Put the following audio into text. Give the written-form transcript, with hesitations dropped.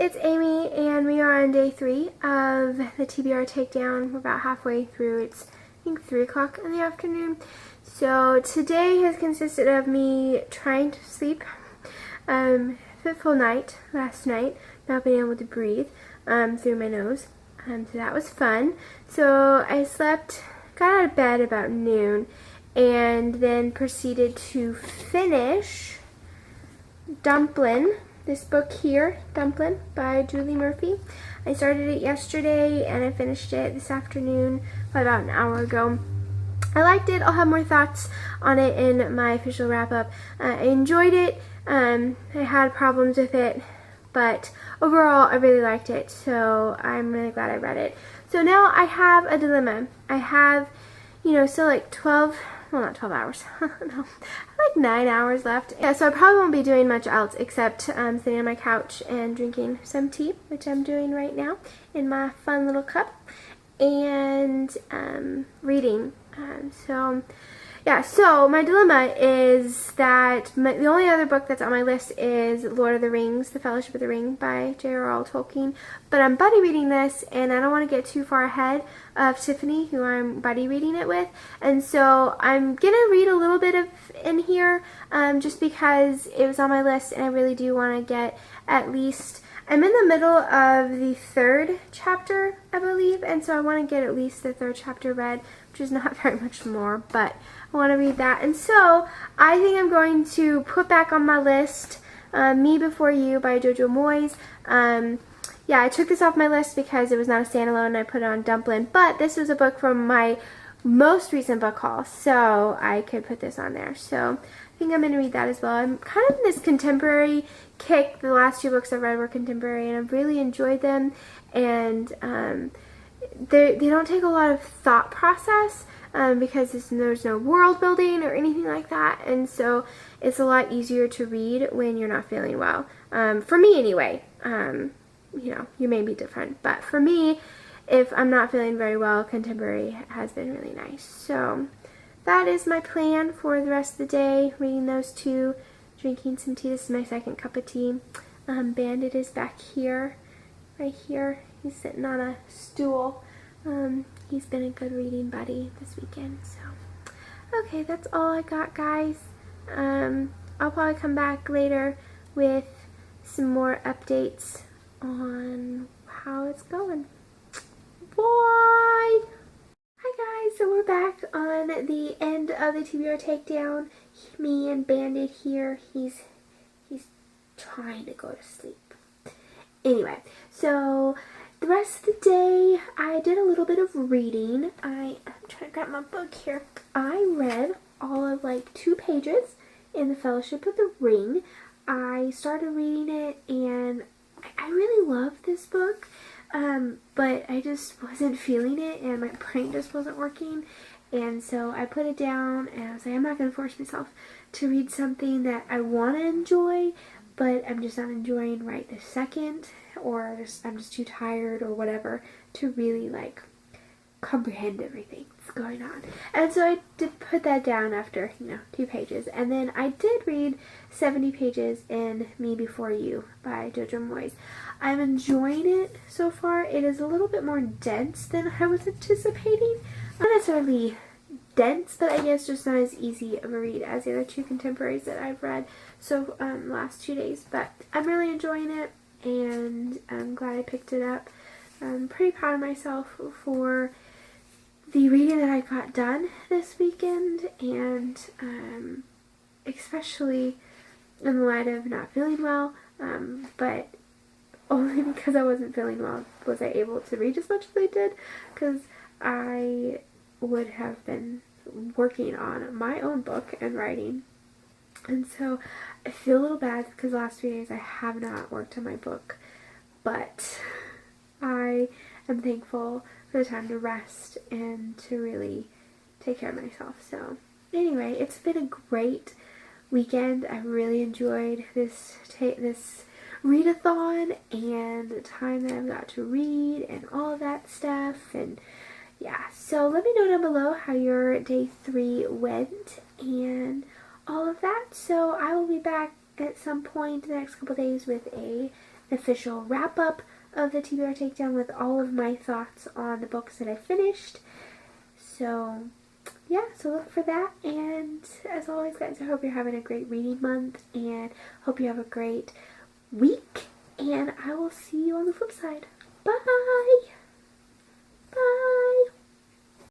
it's Amy, and we are on day 3 of the TBR takedown. We're about halfway through. It's, I think, 3 o'clock in the afternoon. So today has consisted of me trying to sleep. Fitful night last night, not being able to breathe through my nose. So that was fun. So I slept, got out of bed about noon, and then proceeded to finish Dumplin'. This book here, Dumplin' by Julie Murphy. I started it yesterday and I finished it this afternoon, about an hour ago. I liked it. I'll have more thoughts on it in my official wrap-up. I enjoyed it. I had problems with it, but overall I really liked it, so I'm really glad I read it. So now I have a dilemma. I have, still like 12, well, not 12 hours, no, like 9 hours left. Yeah, so I probably won't be doing much else except sitting on my couch and drinking some tea, which I'm doing right now in my fun little cup, and reading. So my dilemma is that the only other book that's on my list is Lord of the Rings, The Fellowship of the Ring by J.R.R. Tolkien. But I'm buddy reading this, and I don't want to get too far ahead of Tiffany, who I'm buddy reading it with. And so I'm going to read a little bit of in here just because it was on my list, and I really do want to get at least... I'm in the middle of the 3rd chapter, I believe, and so I want to get at least the 3rd chapter read, which is not very much more, but I want to read that. And so I think I'm going to put back on my list Me Before You by Jojo Moyes. Yeah, I took this off my list because it was not a standalone and I put it on Dumplin', but this was a book from my most recent book haul, so I could put this on there. So I think I'm going to read that as well. I'm kind of in this contemporary kick. The last 2 books I've read were contemporary, and I've really enjoyed them, and they don't take a lot of thought process because there's no world building or anything like that, and so it's a lot easier to read when you're not feeling well. For me anyway. You may be different, but for me, if I'm not feeling very well, contemporary has been really nice. So that is my plan for the rest of the day, reading those 2, drinking some tea. This is my 2nd cup of tea. Bandit is back here, right here. He's sitting on a stool. He's been a good reading buddy this weekend. So, okay, that's all I got, guys. I'll probably come back later with some more updates on how it's going. Bye! Hi guys, so we're back on the end of the TBR takedown. Me and Bandit here, he's trying to go to sleep. Anyway, so the rest of the day, I did a little bit of reading. I'm trying to grab my book here. I read all of like 2 pages in The Fellowship of the Ring. I started reading it, and I really love this book. But I just wasn't feeling it, and my brain just wasn't working, and so I put it down, and I was like, I'm not going to force myself to read something that I want to enjoy, but I'm just not enjoying right this second, or I'm just too tired or whatever to really like comprehend everything that's going on. And so I did put that down after 2 pages, and then I did read 70 pages in Me Before You by Jojo Moyes. I'm enjoying it so far. It is a little bit more dense than I was anticipating. Not necessarily dense, but I guess just not as easy of a read as the other 2 contemporaries that I've read so last 2 days. But I'm really enjoying it, and I'm glad I picked it up. I'm pretty proud of myself for the reading that I got done this weekend, and especially in the light of not feeling well, but only because I wasn't feeling well was I able to read as much as I did, because I would have been working on my own book and writing. And so I feel a little bad because the last 3 days I have not worked on my book, but I am thankful for the time to rest and to really take care of myself. So anyway, it's been a great weekend. I really enjoyed this readathon and the time that I've got to read and all of that stuff. And yeah, so let me know down below how your day 3 went and all of that. So I will be back at some point in the next couple days with a official wrap-up of the TBR Takedown with all of my thoughts on the books that I finished. So yeah, so look for that. And as always, guys, I hope you're having a great reading month and hope you have a great week. And I will see you on the flip side. Bye!